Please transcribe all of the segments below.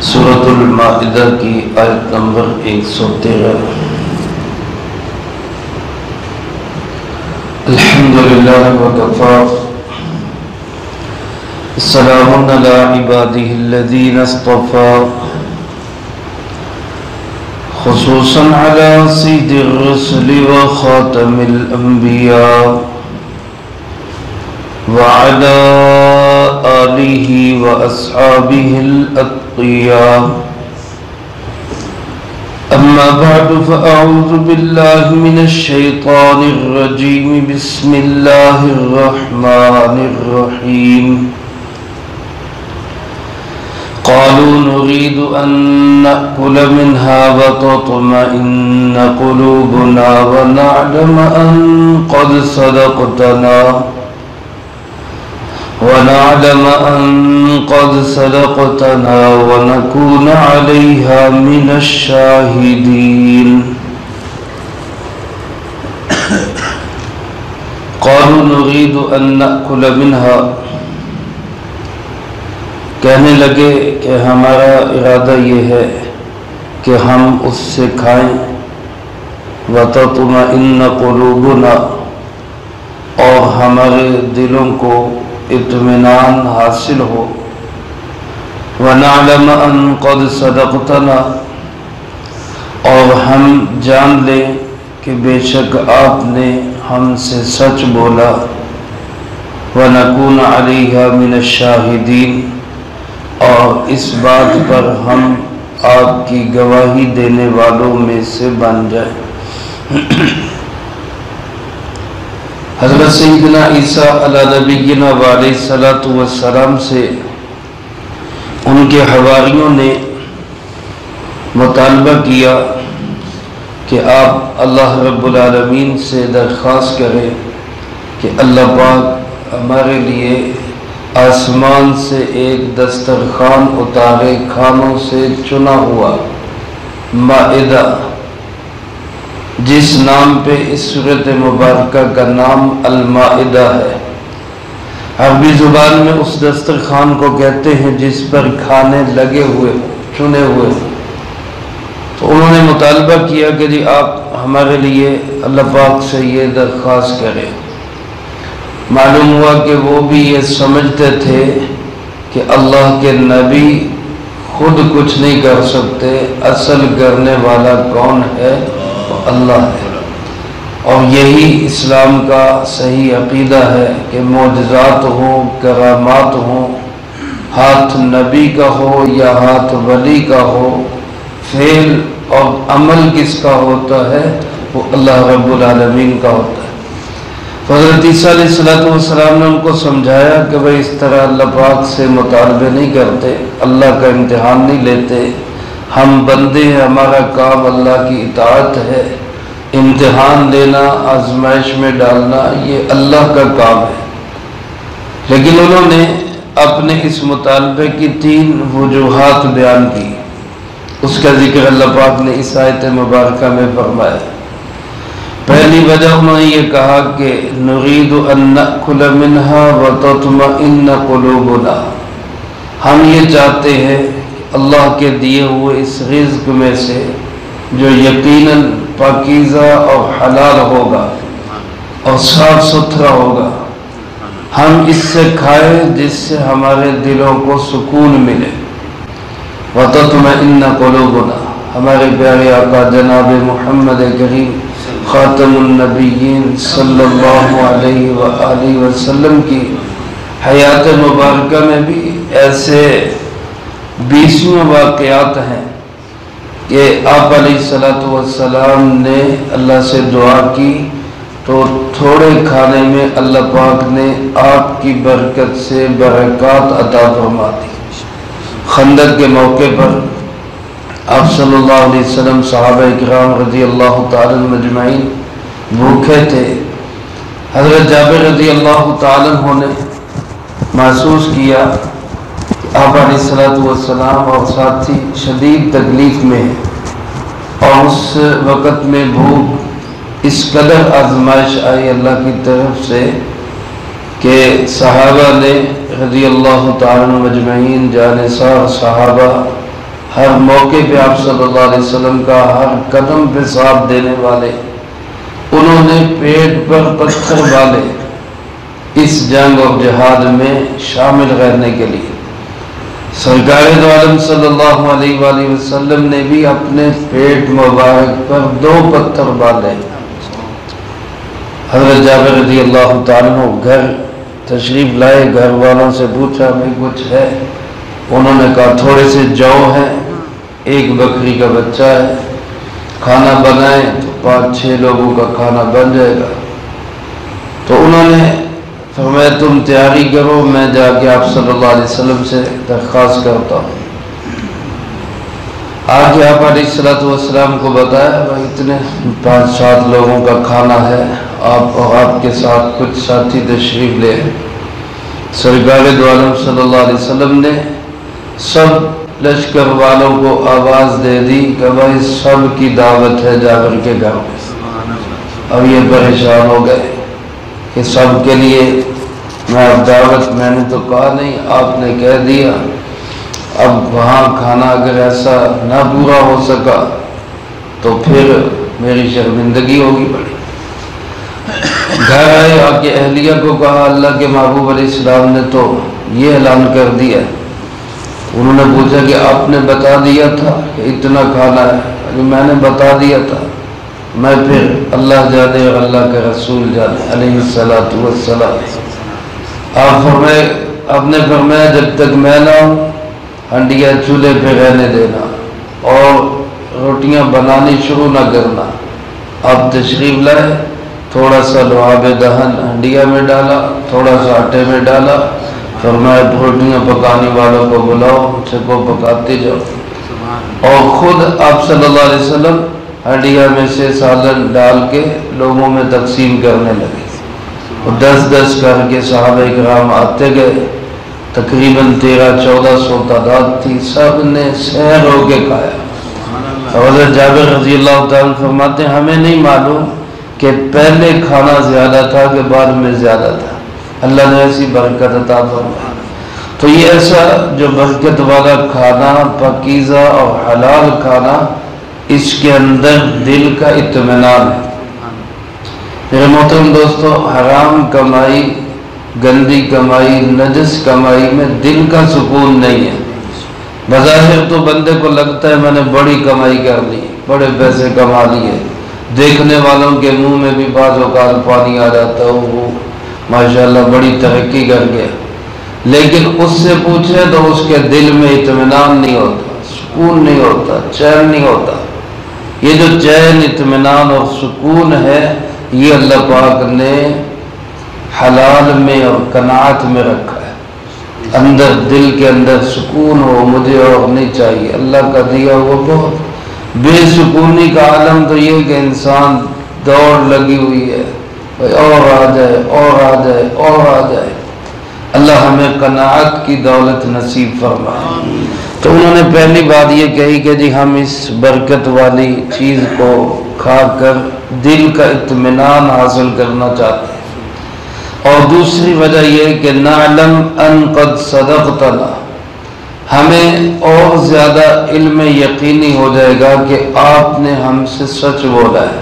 سورۃ المائدہ کی آیت نمبر 113۔ الحمدللہ وکفی السلام علی عبادہ الذین اصطفی خصوصا علی سید الرسل وخاتم الانبیاء وعلى آلہ واصحابہ الاتقیاء اما بعد فاعوذ باللہ من الشیطان الرجیم بسم اللہ الرحمن الرحیم قالوا نريد أن نأكل منها وتطمئن قلوبنا ونعلم أن قد صدقتنا ونكون عليها من الشاهدين قالوا نريد أن نأكل منها، کہنے لگے کہ ہمارا ارادہ یہ ہے کہ ہم اس سے کھائیں، وَتَطْمَئِنَّ قُلُوبُنَا، اور ہمارے دلوں کو اطمینان حاصل ہو، وَنَعْلَمَ أَن قَدْ صَدَقْتَنَا، اور ہم جان لیں کہ بے شک آپ نے ہم سے سچ بولا، وَنَكُونَ عَلَيْهَا مِنَ الشَّاهِدِينَ، اور اس بات پر ہم آپ کی گواہی دینے والوں میں سے بن جائیں۔ حضرت سیدنا عیسیٰ علیہ نبینا علیہ السلام سے ان کے حواریوں نے مطالبہ کیا کہ آپ اللہ رب العالمین سے درخواست کریں کہ اللہ پاک ہمارے لیے آسمان سے ایک دسترخوان اتارے، کھانوں سے چنا ہوا مائدہ، جس نام پہ اس سورۃ مبارکہ کا نام المائدہ ہے۔ عربی زبان میں اس دسترخوان کو کہتے ہیں جس پر کھانے لگے ہوئے چنے ہوئے۔ تو انہوں نے مطالبہ کیا کہ جی آپ ہمارے لیے اللہ پاک سے یہ درخواست کریں۔ معلوم ہوا کہ وہ بھی یہ سمجھتے تھے کہ اللہ کے نبی خود کچھ نہیں کر سکتے، اصل کرنے والا کون ہے؟ وہ اللہ ہے۔ اور یہی اسلام کا صحیح عقیدہ ہے کہ معجزات ہوں، کرامات ہوں، ہاتھ نبی کا ہو یا ہاتھ ولی کا ہو، فعل اور عمل کس کا ہوتا ہے؟ وہ اللہ رب العالمین کا ہوتا ہے۔ حضرت عیسیٰ علیہ السلام نے ان کو سمجھایا کہ بھئی اس طرح اللہ پاک سے مطالبے نہیں کرتے، اللہ کا امتحان نہیں لیتے، ہم بندے ہیں، ہمارا کام اللہ کی اطاعت ہے، امتحان لینا، آزمائش میں ڈالنا یہ اللہ کا کام ہے۔ لیکن انہوں نے اپنے اس مطالبے کی 3 وجوہات بیان کی، اس کا ذکر اللہ پاک نے اس آیت مبارکہ میں فرمایا۔ پہلی وجہ انہوں نے یہ کہا کہ نرید ان نأکل منها وتطمئن قلوبنا، ہم یہ چاہتے ہیں کہ اللہ کے دیے ہوئے اس رزق میں سے جو یقیناً پاکیزہ اور حلال ہوگا اور صاف ستھرا ہوگا، ہم اس سے کھائیں جس سے ہمارے دلوں کو سکون ملے۔ وتطمئن قلوبنا، ہمارے پیارے آقا جناب محمد کریم خاتم النبیین صلی اللہ علیہ وآلہ وسلم کی حیات مبارکہ میں بھی ایسے 20 واقعات ہیں کہ آپ علیہ السلام نے اللہ سے دعا کی تو تھوڑے کھانے میں اللہ پاک نے آپ کی برکت سے برکات عطا فرما دی۔ خندق کے موقع پر آپ صلی اللہ علیہ وسلم صحابہ اکرام رضی اللہ تعالیٰ مجمعین بھوکے تھے۔ حضرت جابر رضی اللہ تعالیٰ نے محسوس کیا کہ آپ علیہ السلام اور ساتھی شدید تکلیف میں ہیں، اور اس وقت میں بھوک اس قدر آزمائش آئی اللہ کی طرف سے کہ صحابہ نے رضی اللہ تعالیٰ مجمعین جانثار صحابہ ہر موقع پہ آپ صلی اللہ علیہ وسلم کا ہر قدم پہ ساتھ دینے والے، انہوں نے پیٹ پر پتھر ڈالے اس جنگ اور جہاد میں شامل رہنے کے لیے۔ سرکار دو عالم صلی اللہ علیہ وآلہ وسلم نے بھی اپنے پیٹ مبارک پر 2 پتھر ڈالے۔ حضرت جابر رضی اللہ تعالیٰ عنہ گھر تشریف لائے، گھر والوں سے پوچھا بھائی کچھ ہے؟ انہوں نے کہا تھوڑے سے جو ہیں، 1 بکری کا بچہ ہے، کھانا بنائیں تو 5-6 لوگوں کا کھانا بن جائے گا۔ تو انہوں نے فرمایا تم تیاری کرو، میں جا کے آپ صلی اللہ علیہ وسلم سے درخواست کرتا ہوں۔ آگے آپ علیہ السلام کو بتایا بھائی اتنے 5-7 لوگوں کا کھانا ہے، آپ اور آپ کے ساتھ کچھ ساتھی تشریف لے۔ سرکار دو عالم صلی اللہ علیہ وسلم نے سب لشکر والوں کو آواز دے دی کہ بھائی سب کی دعوت ہے جابر کے گھر میں۔ اب یہ پریشان ہو گئے کہ سب کے لیے میں اب دعوت، میں نے تو کہا نہیں، آپ نے کہہ دیا، اب وہاں کھانا اگر ایسا نہ پورا ہو سکا تو پھر میری شرمندگی ہوگی بڑی۔ گھر آئے، آ کے اہلیہ کو کہا اللہ کے محبوب علیہ السلام نے تو یہ اعلان کر دیا۔ انہوں نے پوچھا کہ آپ نے بتا دیا تھا کہ اتنا کھانا ہے؟ میں نے بتا دیا تھا، میں پھر اللہ جانے اور اللہ کے رسول جانے علیہ السلام۔ آپ نے فرمایا جب تک میں نہ ہوں ہنڈیاں چولہے پہ رہنے دینا اور روٹیاں بنانی شروع نہ کرنا۔ آپ تشریف لائے، تھوڑا سا لعاب دہن ہنڈیا میں ڈالا، تھوڑا سا آٹے میں ڈالا، فرمایا روٹیاں پکانے والوں کو بلاؤ، مجھ کو پکاتے جاؤ۔ اور خود آپ صلی اللہ علیہ وسلم ہنڈیا میں سے سالن ڈال کے لوگوں میں تقسیم کرنے لگے۔ 10-10 کر کے صحابہ کرام آتے گئے، تقریباً 1300-1400 تعداد تھی، سب نے سیر ہو کے کھایا۔ حضرت جابر رضی اللہ تعالیٰ فرماتے ہیں ہمیں نہیں معلوم کہ پہلے کھانا زیادہ تھا کہ بعد میں زیادہ تھا، اللہ نے ایسی برکت عطا فرمائی۔ تو یہ ایسا جو برکت والا کھانا، پاکیزہ اور حلال کھانا، اس کے اندر دل کا اطمینان ہے۔ میرے محترم دوستو، حرام کمائی، گندی کمائی، نجس کمائی میں دل کا سکون نہیں ہے۔ بظاہر تو بندے کو لگتا ہے میں نے بڑی کمائی کر لی، بڑے پیسے کما لیے، دیکھنے والوں کے منہ میں بھی بعض اوقات پانی آ جاتا ہے، وہ ماشاءاللہ بڑی ترقی کر گیا، لیکن اس سے پوچھے تو اس کے دل میں اطمینان نہیں ہوتا، سکون نہیں ہوتا، چین نہیں ہوتا۔ یہ جو چین، اطمینان اور سکون ہے، یہ اللہ پاک نے حلال میں اور قناعت میں رکھا ہے۔ اندر دل کے اندر سکون ہو، مجھے اور نہیں چاہیے، اللہ کا دیا ہوا بہت۔ بے سکونی کا عالم تو یہ کہ انسان دوڑ لگی ہوئی ہے، اور آ جائے اور آ جائے اور آ جائے۔ اللہ ہمیں قناعت کی دولت نصیب فرمائے۔ تو انہوں نے پہلی بات یہ کہی کہ جی ہم اس برکت والی چیز کو کھا کر دل کا اطمینان حاصل کرنا چاہتے ہیں، اور دوسری وجہ یہ کہ نعلم ان قد صدقتنا، ہمیں اور زیادہ علم یقینی ہو جائے گا کہ آپ نے ہم سے سچ بولا ہے۔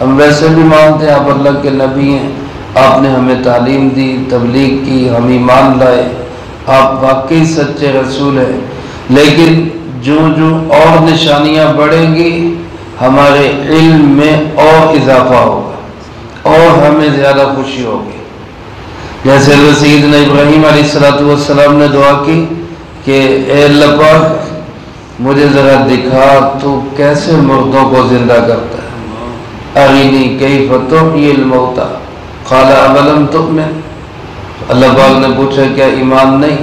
ہم ویسے بھی مانتے ہیں آپ اللہ کے نبی ہیں، آپ نے ہمیں تعلیم دی، تبلیغ کی، ہم ایمان لائے، آپ واقعی سچے رسول ہیں، لیکن جو اور نشانیاں بڑھیں گی ہمارے علم میں اور اضافہ ہوگا اور ہمیں زیادہ خوشی ہوگی۔ جیسے سیدنا ابراہیم علیہ السلام نے دعا کی کہ اے اللہ پاک مجھے ذرا دکھا تو کیسے مردوں کو زندہ کرتا ہے، ارینی کیف تحیی الموتى قال اولم تؤمن، اللہ پاک نے پوچھا کیا ایمان نہیں،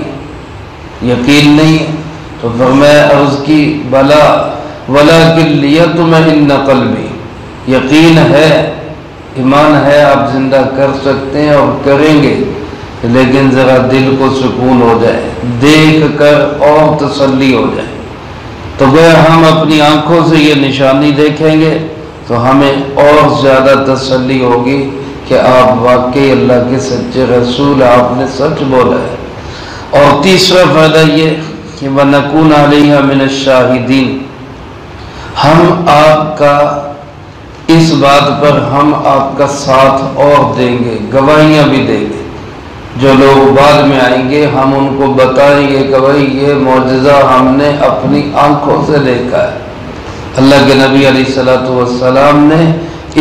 یقین نہیں ہے؟ تو فرمایا عرض کی بلا ولکن لیطمئن قلبی، یقین ہے، ایمان ہے، آپ زندہ کر سکتے ہیں اور کریں گے، لیکن ذرا دل کو سکون ہو جائے، دیکھ کر اور تسلی ہو جائے۔ تو گویا ہم اپنی آنکھوں سے یہ نشانی دیکھیں گے تو ہمیں اور زیادہ تسلی ہوگی کہ آپ واقعی اللہ کے سچے رسول، آپ نے سچ بولا ہے۔ اور تیسرا فائدہ یہ کہ وَنَكُونَ عَلَيْهَا مِنَ الشَّاهِدِينَ، ہم آپ کا اس بات پر ہم آپ کا ساتھ اور دیں گے، گواہیاں بھی دیں گے۔ جو لوگ بعد میں آئیں گے ہم ان کو بتائیں گے کہ بھائی یہ معجزہ ہم نے اپنی آنکھوں سے دیکھا ہے۔ اللہ کے نبی علیہ السلام نے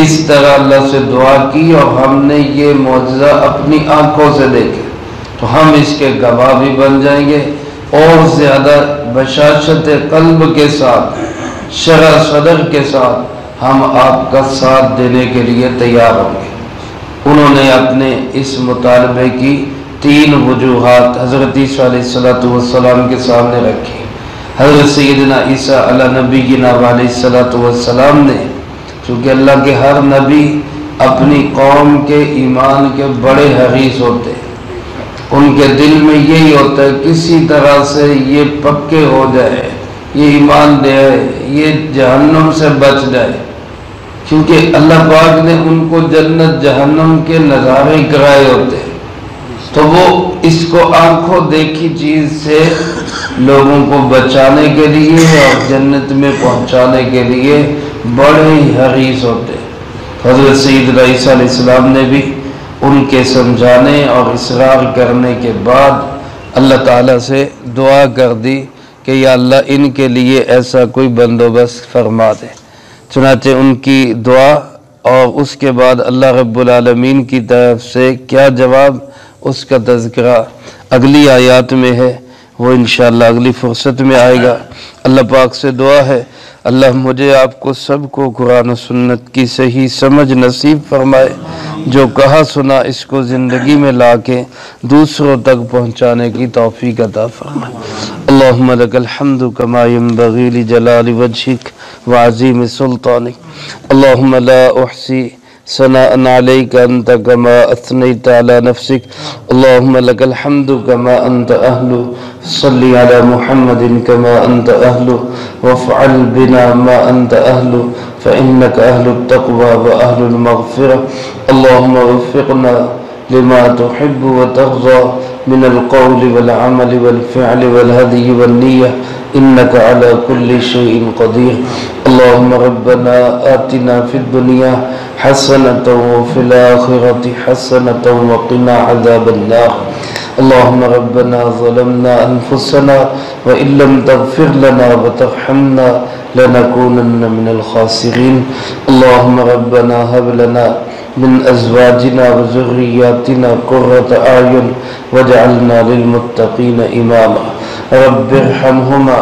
اس طرح اللہ سے دعا کی اور ہم نے یہ معجزہ اپنی آنکھوں سے دیکھے، تو ہم اس کے گواہ بھی بن جائیں گے، اور زیادہ بشاشت قلب کے ساتھ، شرح صدر کے ساتھ ہم آپ کا ساتھ دینے کے لیے تیار ہوں گے۔ انہوں نے اپنے اس مطالبے کی 3 وجوہات حضرت عیسیٰ علیہ السلام کے سامنے رکھی۔ حضرت سیدنا عیسیٰ علیہ نبینا علیہ السلام نے، چونکہ اللہ کے ہر نبی اپنی قوم کے ایمان کے بڑے حریص ہوتے ہیں، ان کے دل میں یہی ہوتا ہے کسی طرح سے یہ پکے ہو جائے، یہ ایمان لے آئے، یہ جہنم سے بچ جائے، کیونکہ اللہ پاک نے ان کو جنت جہنم کے نظارے کرائے ہوتے ہیں، تو وہ اس کو آنکھوں دیکھی چیز سے لوگوں کو بچانے کے لیے اور جنت میں پہنچانے کے لیے بڑے ہی حریص ہوتے ہیں۔ حضرت سیدنا عیسیٰ علیہ السلام نے بھی ان کے سمجھانے اور اصرار کرنے کے بعد اللہ تعالیٰ سے دعا کر دی کہ یا اللہ ان کے لیے ایسا کوئی بندوبست فرما دے۔ چنانچہ ان کی دعا اور اس کے بعد اللہ رب العالمین کی طرف سے کیا جواب، اس کا تذکرہ اگلی آیات میں ہے، وہ انشاءاللہ اگلی فرصت میں آئے گا۔ اللہ پاک سے دعا ہے اللہ مجھے آپ کو سب کو قرآن و سنت کی صحیح سمجھ نصیب فرمائے، جو کہا سنا اس کو زندگی میں لا کے دوسروں تک پہنچانے کی توفیق عطا فرمائے۔ اللہم لک الحمد کما ینبغی لجلال وجہک وعظیم سلطانک، اللہم لا احصی ثناء علیک انت کما اثنیت علی نفسک، اللہم لک الحمد کما انت اہل، صلی علی محمد کما انت اہل، وافعل بنا ما انت اہل، فإنک اہل التقوی واہل المغفرہ، اللہم وفقنا لما تحب وترضى من القول والعمل والفعل والهدي والنية إنك على كل شيء قدير. اللهم ربنا آتنا في الدنيا حسنة وفي الآخرة حسنة وقنا عذاب النار. اللهم ربنا ظلمنا أنفسنا وإن لم تغفر لنا وترحمنا لنكونن من الخاسرين. اللهم ربنا هب لنا من أزواجنا وذرياتنا قرة أعين واجعلنا للمتقين إماما. رب ارحمهما